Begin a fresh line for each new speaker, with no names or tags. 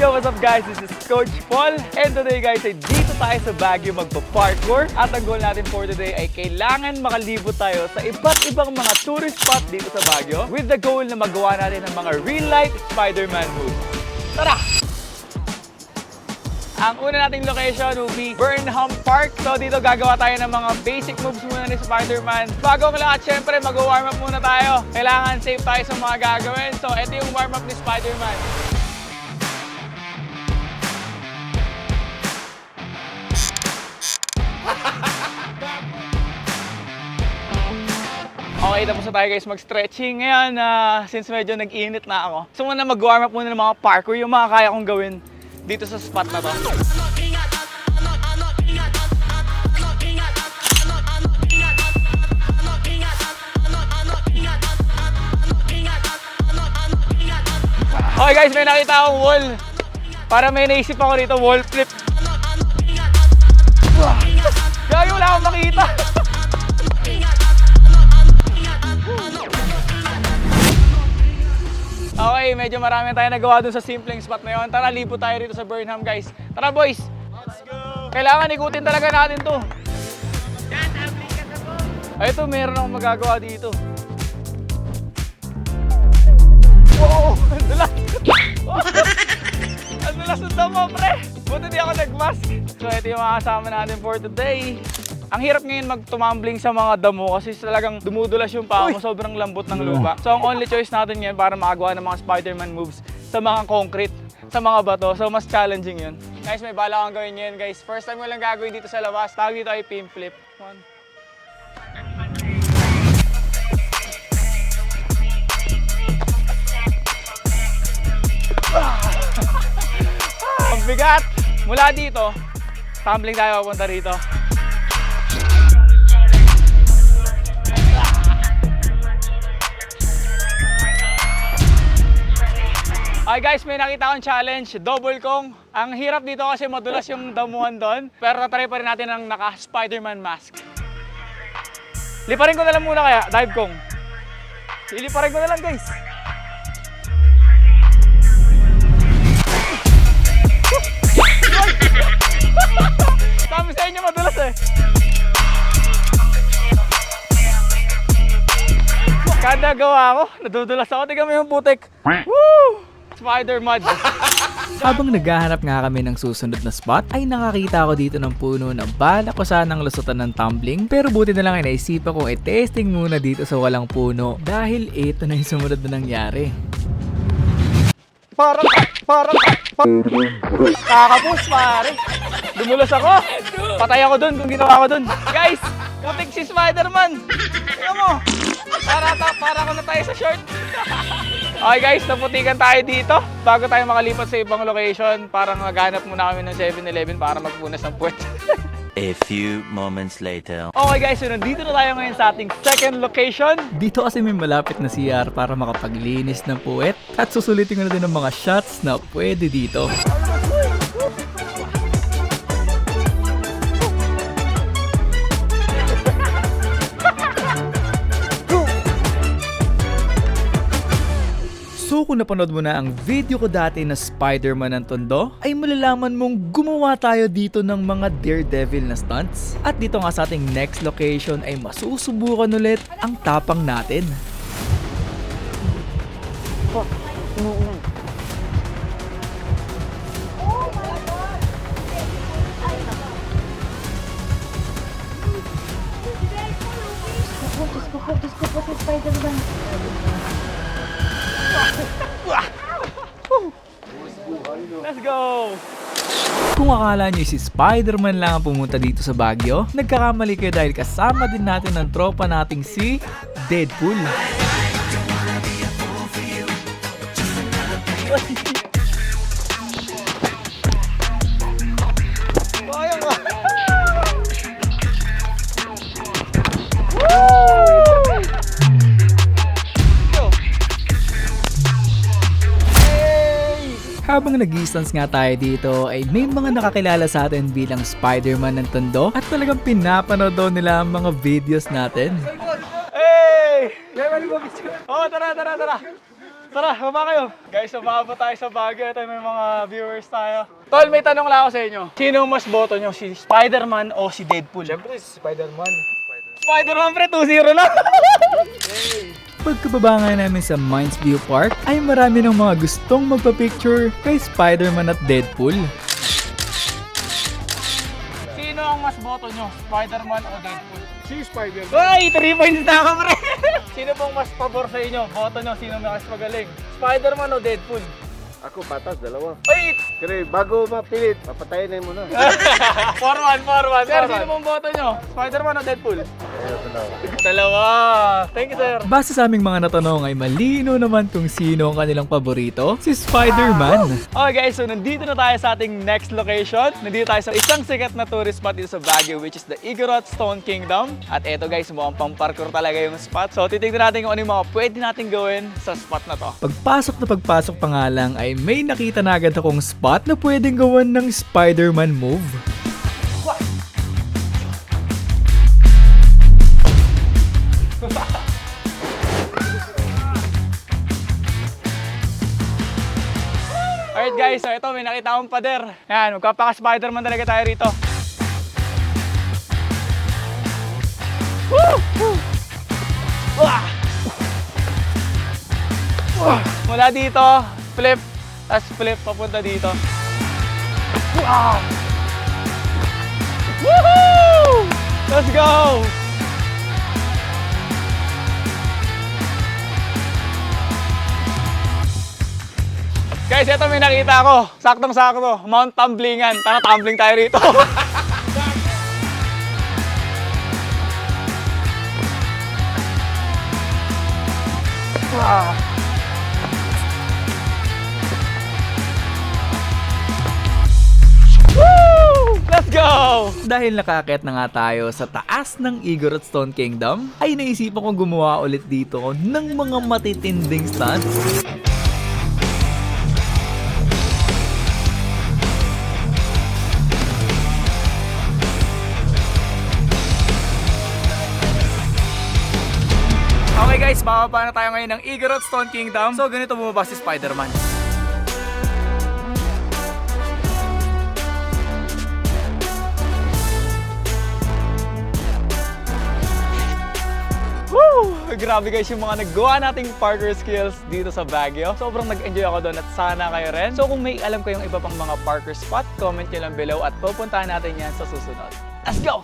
Yo, what's up guys? This is Coach Paul. And today guys, ay dito tayo sa Baguio magpa-parkour. At ang goal natin for today ay kailangan makalibot tayo sa iba't ibang mga tourist spot dito sa Baguio with the goal na magawa natin ng mga real-life Spider-Man moves. Tara! Ang una nating location will be Burnham Park. So dito gagawa tayo ng mga basic moves muna ni Spider-Man. Bago ang lahat, syempre mag-warm up muna tayo. Kailangan safe tayo sa mga gagawin. So ito yung warm up ni Spider-Man. Okay, tapos na tayo guys mag-stretching. Ngayon, since medyo nag-init na ako, so muna mag-warm up muna ng mga parkour, yung mga kaya kong gawin dito sa spot na to. Okay guys, may nakita akong wall. Para may naisip ako rito, wall flip. Gagi, wala akong makita. Okay, medyo marami tayo nagawa dun sa simpleng spot na yun. Tara, lipo tayo rito sa Burnham, guys. Tara, boys! Let's go! Kailangan ikutin talaga natin to. Ay, ito, meron akong magagawa dito. Wow! Ang dulas! Ang dulas ng damo, pre! Buti di ako nag-mask. So, ito yung mga kasama natin for today. Ang hirap ngayon magtumambling sa mga damo kasi talagang dumudulas yung paa mo, sobrang lambot ng lupa. So ang only choice natin ngayon para makagawa ng mga Spider-Man moves sa mga concrete, sa mga bato. So mas challenging yun. Guys, may bala akong gawin ngayon guys. First time ko lang gagawin dito sa labas. Tawag dito ay pin flip. Ang bigat! Mula dito, tumbling tayo papunta rito. Okay guys, may nakita akong challenge, double kong. Ang hirap dito kasi madulas yung damuhan doon. Pero natry pa rin natin ang naka-Spider-Man mask. Liparin ko na lang muna kaya, dive kong. Iliparin ko na lang guys. Sabi sa inyo madulas eh. Kada gawa ko, nadudulas ako. Tignan mo yung putik. Woo! Spider-Man.
Habang naghahanap nga kami ng susunod na spot, ay nakakita ako dito ng puno na bala ko sanang lusutan ng tumbling. Pero buti na lang ay naisipan kong i-testing muna dito sa walang puno dahil ito na yung sumunod na nangyari.
Parang kakapos pare. Dumulas ako. Patay ako dun kung ginawa ko dun. Guys, putik si Spider-Man. Tingnan mo. Para ko na tayo sa short. Okay guys, naputikan tayo dito. Bago tayo makalipat sa ibang location, parang maghanap muna kami ng 7-Eleven para magpunas ng puwet.
A few moments later.
Okay guys, so nandito na tayo ngayon sa ating second location.
Dito kasi may malapit na CR para makapaglinis ng puwet at susulitin ko na din ng mga shots na pwede dito. So kung napanood mo na ang video ko dati na Spider-Man ng Tondo, ay malalaman mong gumawa tayo dito ng mga Daredevil na stunts. At dito nga sa ating next location ay masusubukan ulit ang tapang natin.
Spider-Man.
Let's go!
Kung akala nyo si Spider-Man lang ang pumunta dito sa Baguio, nagkakamali kayo dahil kasama din natin ang tropa nating si Deadpool. Habang nag-distance nga tayo dito ay may mga nakakilala sa atin bilang Spider-Man ng Tondo at talagang pinapanood daw nila ang mga videos natin.
Hey! Oh, tara! Tara, baba kayo. Guys, baba po tayo sa Baguio. Ito may mga viewers tayo. Tol, may tanong lang ako sa inyo. Sino mas boto nyo? Si Spider-Man o si Deadpool?
Siyempre, si Spider-Man.
Spider-Man pre, 2-0 na.
Pagkababa nga namin sa Mines View Park ay marami ng mga gustong magpa-picture kay Spider-Man at Deadpool.
Sino ang mas boto nyo? Spider-Man o Deadpool?
Si Spider-Man.
Ay, 3 points na ako pre. Sino pong mas pabor sa inyo? Boto nyo, sino mas magaling? Spider-Man o Deadpool?
Ako, patas, dalawa.
Ay!
Kaya bago mapilit, papatayin na mo na.
4-1. Sir, sino pong boto nyo? Spider-Man o Deadpool? Dalawa. Thank you, sir.
Base sa aming mga natanong ay malino naman kung sino ang kanilang paborito, si Spider-Man.
Okay guys, so nandito na tayo sa ating next location. Nandito tayo sa isang sikat na tourist spot dito sa Baguio, which is the Igorot Stone Kingdom. At eto guys, mukhang pang-parkour talaga yung spot. So titignan natin kung ano yung mga pwede natin gawin sa spot na to.
Pagpasok pa nga lang ay may nakita na agad akong spot na pwedeng gawan ng Spider-Man move.
Alright guys, so ito may nakita akong pader. Yan, magpapaka-Spider-Man talaga tayo rito. Woo! Woo! Wah! Mula dito, flip, tapos flip papunta dito. Wow! Woohoo! Let's go! Guys, ito may nakita ako. Saktong-sakto. Mount Tumblingan. Tara, tumbling tayo rito. Wow. Woo! Let's go!
Dahil nakaakyat na nga tayo sa taas ng Igorot Stone Kingdom, ay naisipan kong gumawa ulit dito ng mga matitinding stunts.
Okay guys, bababa na tayo ngayon ng Igorot Stone Kingdom. So ganito bumaba si Spider-Man. Woo! Grabe guys yung mga naggawa nating parkour skills dito sa Baguio. Sobrang nag-enjoy ako doon at sana kayo rin. So kung may alam kayong iba pang mga parkour spot, comment nyo lang below at pupuntahan natin yan sa susunod. Let's go!